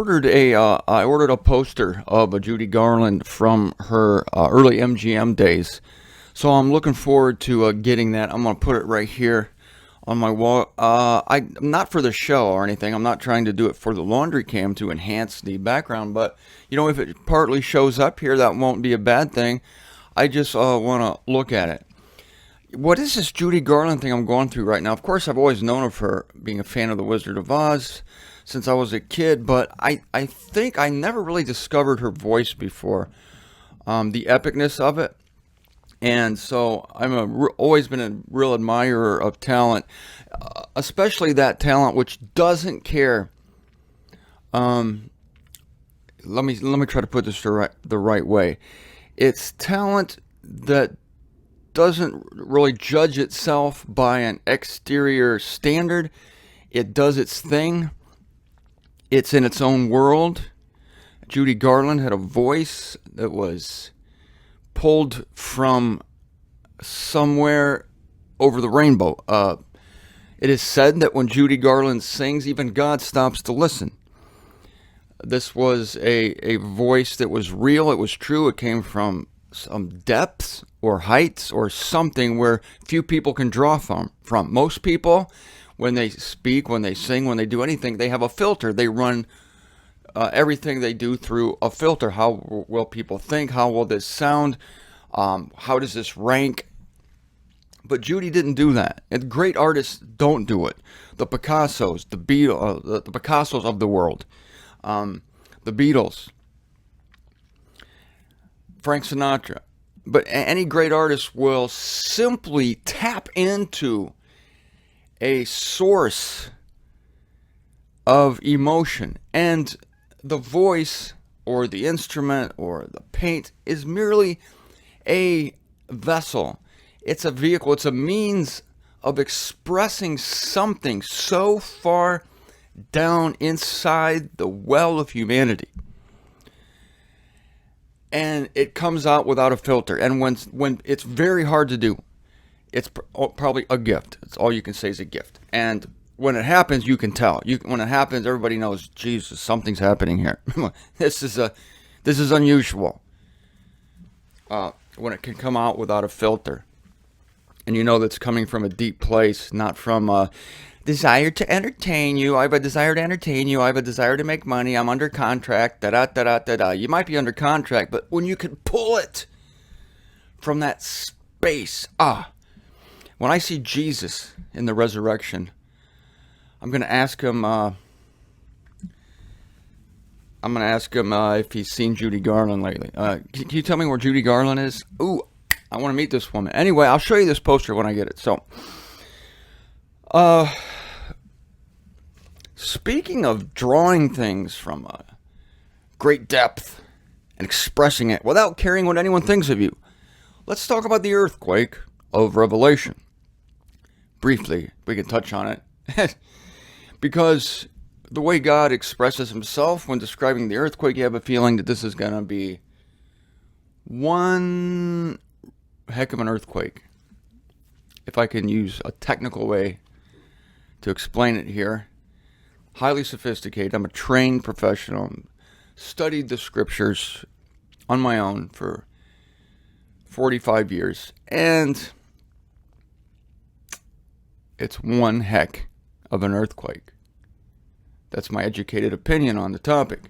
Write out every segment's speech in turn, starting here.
ordered a poster of a Judy Garland from her early MGM days. So I'm looking forward to getting that. I'm gonna put it right here on my wall. I'm not for the show or anything. I'm not trying to do it for the laundry cam to enhance the background. But if it partly shows up here, that won't be a bad thing. I just want to look at it. What is this Judy Garland thing I'm going through right now? Of course, I've always known of her, being a fan of The Wizard of Oz since I was a kid, but I think I never really discovered her voice before, the epicness of it. And so always been a real admirer of talent, especially that talent which doesn't care. Let me try to put this the right way. It's talent that doesn't really judge itself by an exterior standard. It does its thing. It's in its own world. Judy Garland had a voice that was pulled from somewhere over the rainbow. It is said that when Judy Garland sings, even God stops to listen. This was a voice that was real. It was true. It came from some depths or heights or something where few people can draw from. Most people, when they speak, when they sing, when they do anything, they have a filter. They run everything they do through a filter. How will people think? How will this sound? How does this rank? But Judy didn't do that. And great artists don't do it. The Picassos, the Picassos of the world, the Beatles, Frank Sinatra. But any great artist will simply tap into a source of emotion, and the voice or the instrument or the paint is merely a vessel. It's a vehicle. It's a means of expressing something so far down inside the well of humanity. And it comes out without a filter. And when it's very hard to do, it's probably a gift. It's all you can say is a gift. And when it happens, you can tell. When it happens, everybody knows, Jesus, something's happening here. This is unusual. When it can come out without a filter. And that's coming from a deep place, not from a desire to entertain you. I have a desire to entertain you. I have a desire to make money. I'm under contract. Da-da-da-da-da-da. You might be under contract, but when you can pull it from that space. When I see Jesus in the resurrection, I'm going to ask him if he's seen Judy Garland lately. Can you tell me where Judy Garland is? Ooh, I want to meet this woman. Anyway, I'll show you this poster when I get it. So, speaking of drawing things from a great depth and expressing it without caring what anyone thinks of you, let's talk about the earthquake of Revelation. Briefly, we can touch on it. Because the way God expresses himself when describing the earthquake, you have a feeling that this is going to be one heck of an earthquake. If I can use a technical way to explain it here. Highly sophisticated. I'm a trained professional. Studied the scriptures on my own for 45 years. And it's one heck of an earthquake. That's my educated opinion on the topic.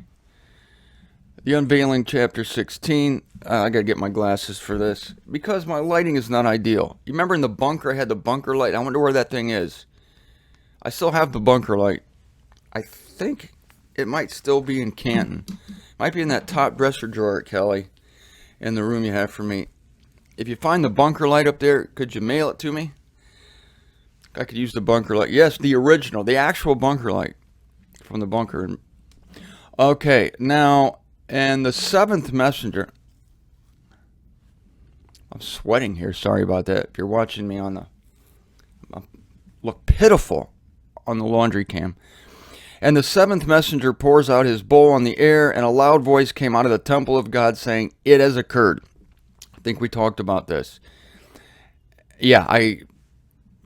The Unveiling chapter 16. I gotta get my glasses for this because my lighting is not ideal. You remember in the bunker, I had the bunker light. I wonder where that thing is. I still have the bunker light. I think it might still be in Canton. Might be in that top dresser drawer at Kelly in the room you have for me. If you find the bunker light up there, could you mail it to me? I could use the bunker light. Yes, the original, the actual bunker light from the bunker. Okay, now, and the seventh messenger. I'm sweating here. Sorry about that. If you're watching me I look pitiful on the laundry cam. And the seventh messenger pours out his bowl on the air, and a loud voice came out of the temple of God saying, "It has occurred." I think we talked about this. Yeah, I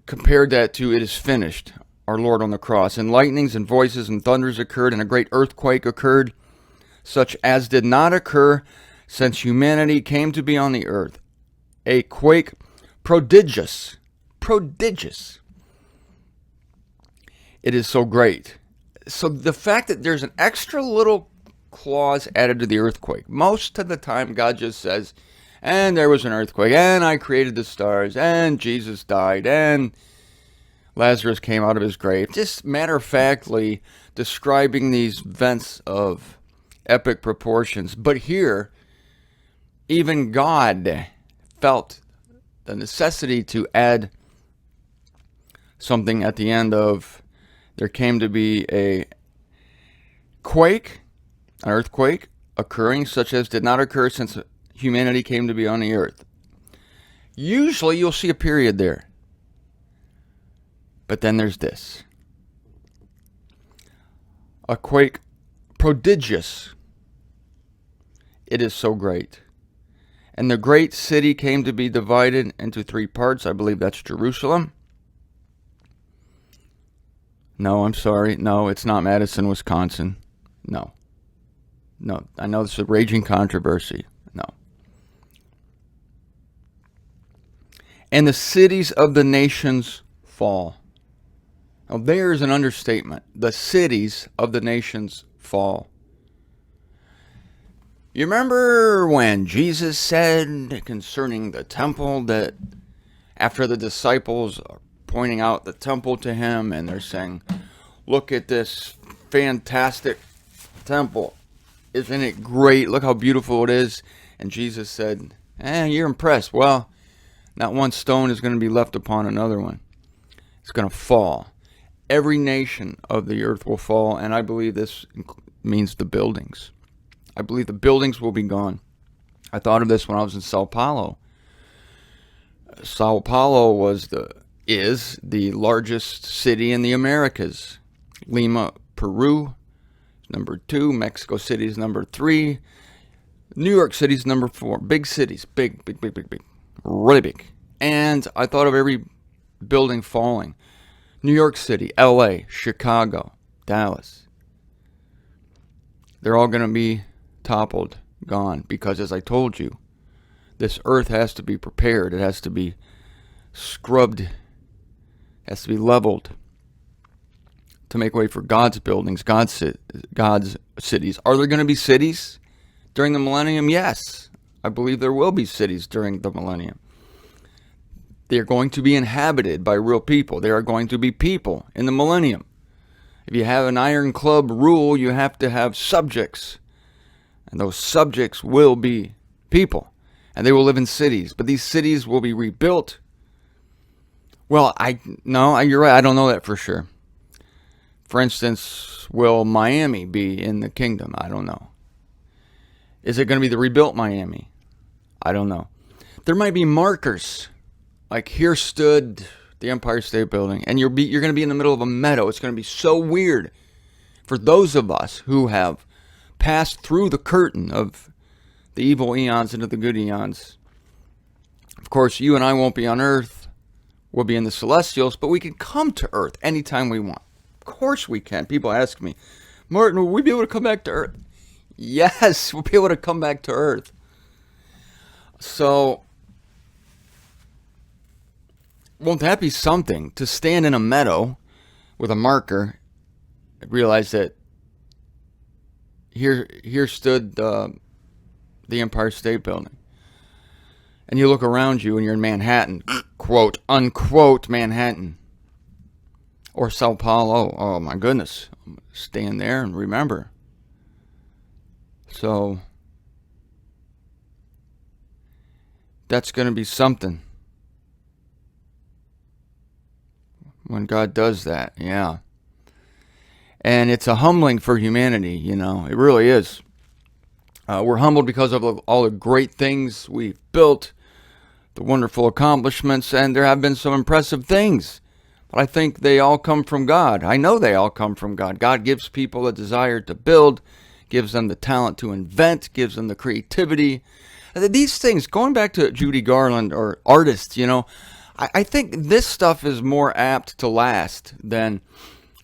compared that to "it is finished," our Lord on the cross. And lightnings and voices and thunders occurred, and a great earthquake occurred, such as did not occur since humanity came to be on the earth. A quake prodigious. Prodigious. It is so great. So the fact that there's an extra little clause added to the earthquake. Most of the time God just says, and there was an earthquake, and I created the stars, and Jesus died, and Lazarus came out of his grave. Just matter-of-factly describing these events of epic proportions. But here, even God felt the necessity to add something at the end of, there came to be a quake, an earthquake occurring, such as did not occur since humanity came to be on the earth. Usually you'll see a period there. But then there's this. A quake prodigious. It is so great. And the great city came to be divided into 3 parts. I believe that's Jerusalem. No, I'm sorry. No, it's not Madison, Wisconsin. No. No, I know this is a raging controversy. No. And the cities of the nations fall. Now, there's an understatement. The cities of the nations fall. You remember when Jesus said concerning the temple that after the disciples are pointing out the temple to him and they're saying, look at this fantastic temple. Isn't it great? Look how beautiful it is. And Jesus said, you're impressed. Well, not one stone is going to be left upon another one. It's going to fall. Every nation of the earth will fall, and I believe this means the buildings. I believe the buildings will be gone. I thought of this when I was in Sao Paulo. Sao Paulo is the largest city in the Americas. Lima, Peru, is number 2. Mexico City is number 3. New York City is number 4. Big cities. Big. Really big. And I thought of every building falling. New York City, LA, Chicago, Dallas. They're all going to be toppled, gone. Because as I told you, this earth has to be prepared. It has to be scrubbed. Has to be leveled to make way for God's buildings, God's cities. Are there going to be cities during the millennium? Yes. I believe there will be cities during the millennium. They are going to be inhabited by real people. There are going to be people in the millennium. If you have an iron club rule, you have to have subjects. And those subjects will be people. And they will live in cities. But these cities will be rebuilt. Well, you're right. I don't know that for sure. For instance, will Miami be in the kingdom? I don't know. Is it going to be the rebuilt Miami? I don't know. There might be markers. Like here stood the Empire State Building, and you're going to be in the middle of a meadow. It's going to be so weird for those of us who have passed through the curtain of the evil eons into the good eons. Of course, you and I won't be on Earth. We'll be in the celestials, but we can come to Earth anytime we want. Of course we can. People ask me, Martin, will we be able to come back to Earth? Yes, we'll be able to come back to Earth. So, won't that be something to stand in a meadow with a marker and realize that here stood the Empire State Building. And you look around you and you're in Manhattan, quote, unquote, Manhattan. Or Sao Paulo. Oh, my goodness. Stand there and remember. So, that's going to be something. When God does that, yeah. And it's a humbling for humanity, you know. It really is. We're humbled because of all the great things we've built, the wonderful accomplishments, and there have been some impressive things. But I think they all come from God. I know they all come from God. God gives people a desire to build, gives them the talent to invent, gives them the creativity. And these things, going back to Judy Garland or artists, you know, I think this stuff is more apt to last than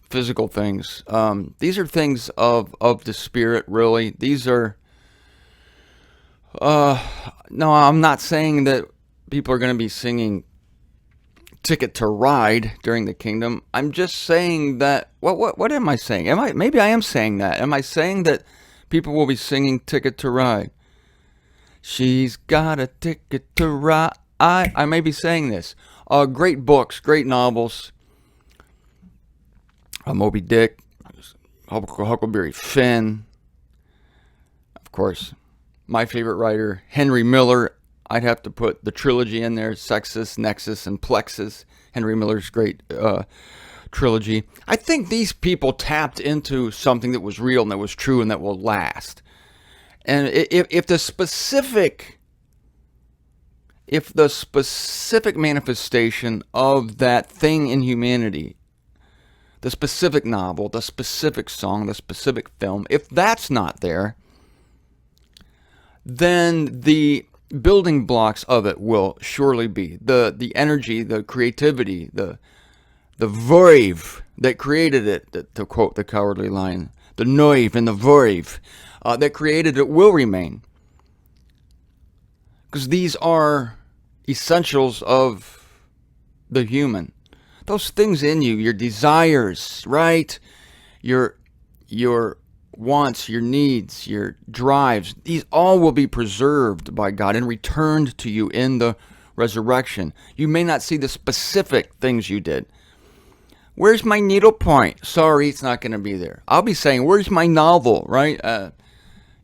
physical things. These are things of the spirit, really. These are, no, I'm not saying that people are going to be singing Ticket to Ride during the kingdom. I'm just saying that, what am I saying? Maybe I am saying that. Am I saying that people will be singing Ticket to Ride? She's got a ticket to ride. I may be saying this. Great books, great novels. Moby Dick, Huckleberry Finn. Of course, my favorite writer, Henry Miller. I'd have to put the trilogy in there, Sexus, Nexus, and Plexus. Henry Miller's great trilogy. I think these people tapped into something that was real and that was true and that will last. And if the specific manifestation of that thing in humanity, the specific novel, the specific song, the specific film, if that's not there, then the building blocks of it will surely be. The energy, the creativity, the verve that created it, to quote the Cowardly Lion, the noive and the verve that created it will remain. Because these are essentials of the human. Those things in you, your desires, right? Your wants, your needs, your drives, these all will be preserved by God and returned to you in the resurrection. You may not see the specific things you did. Where's my needlepoint? Sorry, it's not going to be there. I'll be saying, where's my novel, right?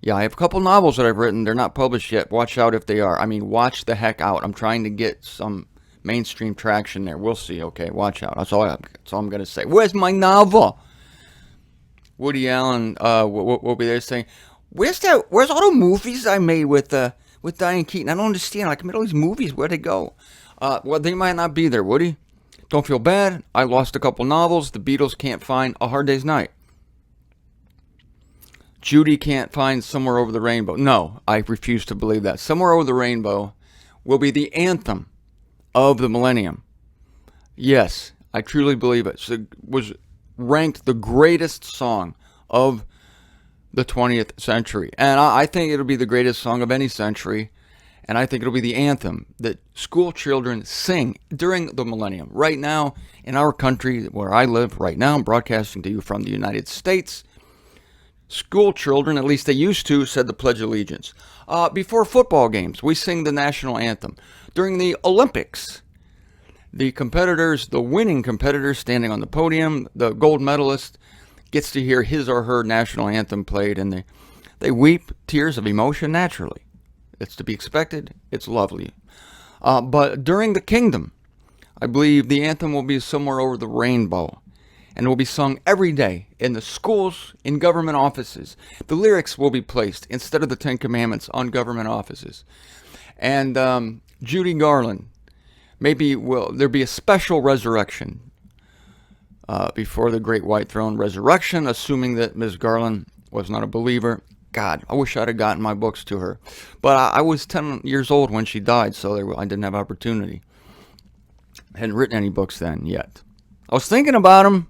Yeah, I have a couple novels that I've written. They're not published yet. Watch out if they are. I mean, watch the heck out. I'm trying to get some mainstream traction there. We'll see. Okay, watch out. That's all I'm going to say. Where's my novel? Woody Allen will be there saying, Where's all the movies I made with Diane Keaton? I don't understand. I made all these movies. Where'd they go? Well, they might not be there, Woody. Don't feel bad. I lost a couple novels. The Beatles can't find A Hard Day's Night. Judy can't find Somewhere Over the Rainbow. No, I refuse to believe that. Somewhere Over the Rainbow will be the anthem of the millennium. Yes, I truly believe it. So it was ranked the greatest song of the 20th century. And I think it'll be the greatest song of any century. And I think it'll be the anthem that school children sing during the millennium. Right now, in our country, where I live right now, I'm broadcasting to you from the United States. School children, at least they used to, said the Pledge of Allegiance. Before football games, we sing the national anthem. During the Olympics, the competitors, the winning competitors standing on the podium, the gold medalist gets to hear his or her national anthem played, and they weep tears of emotion naturally. It's to be expected. It's lovely. But during the kingdom, I believe the anthem will be Somewhere Over the Rainbow. And it will be sung every day in the schools, in government offices. The lyrics will be placed instead of the Ten Commandments on government offices. And Judy Garland, maybe there'll be a special resurrection before the Great White Throne resurrection, assuming that Ms. Garland was not a believer. God, I wish I'd have gotten my books to her. But I was 10 years old when she died, so I didn't have opportunity. I hadn't written any books then yet. I was thinking about them.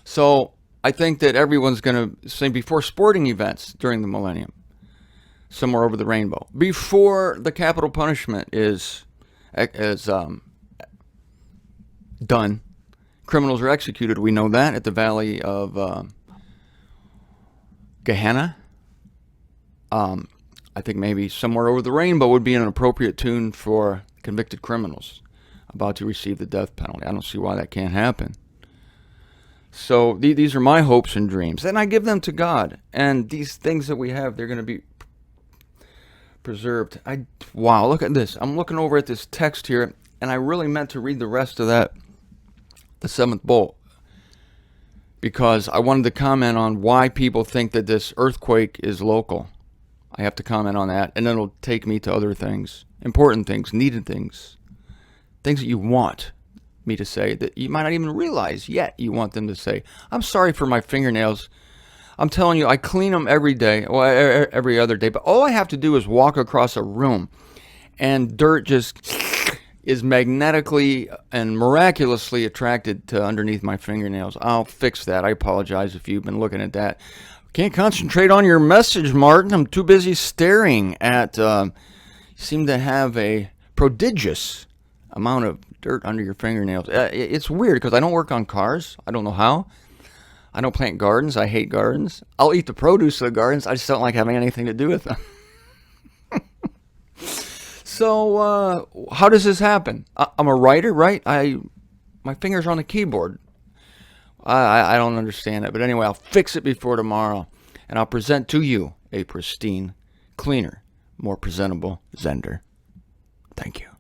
So I think that everyone's going to sing before sporting events during the millennium, Somewhere Over the Rainbow. Before the capital punishment is done, criminals are executed. We know that at the Valley of Gehenna. I think maybe Somewhere Over the Rainbow would be an appropriate tune for convicted criminals about to receive the death penalty. I don't see why that can't happen. So these are my hopes and dreams, and I give them to God. And these things that we have, they're going to be preserved. Wow, look at this. I'm looking over at this text here, and I really meant to read the rest of that, the seventh bowl, because I wanted to comment on why people think that this earthquake is local. I have to comment on that, and then it'll take me to other things, important things, needed things. Things that you want me to say that you might not even realize yet you want them to say. I'm sorry for my fingernails. I'm telling you, I clean them every day, well, every other day. But all I have to do is walk across a room and dirt just is magnetically and miraculously attracted to underneath my fingernails. I'll fix that. I apologize if you've been looking at that. Can't concentrate on your message, Martin. I'm too busy staring at. You seem to have a prodigious amount of dirt under your fingernails. It's weird because I don't work on cars. I don't know how. I don't plant gardens. I hate gardens. I'll eat the produce of the gardens. I just don't like having anything to do with them. So, how does this happen? I'm a writer, right? My fingers are on the keyboard. I don't understand it. But anyway, I'll fix it before tomorrow. And I'll present to you a pristine, cleaner, more presentable Zender. Thank you.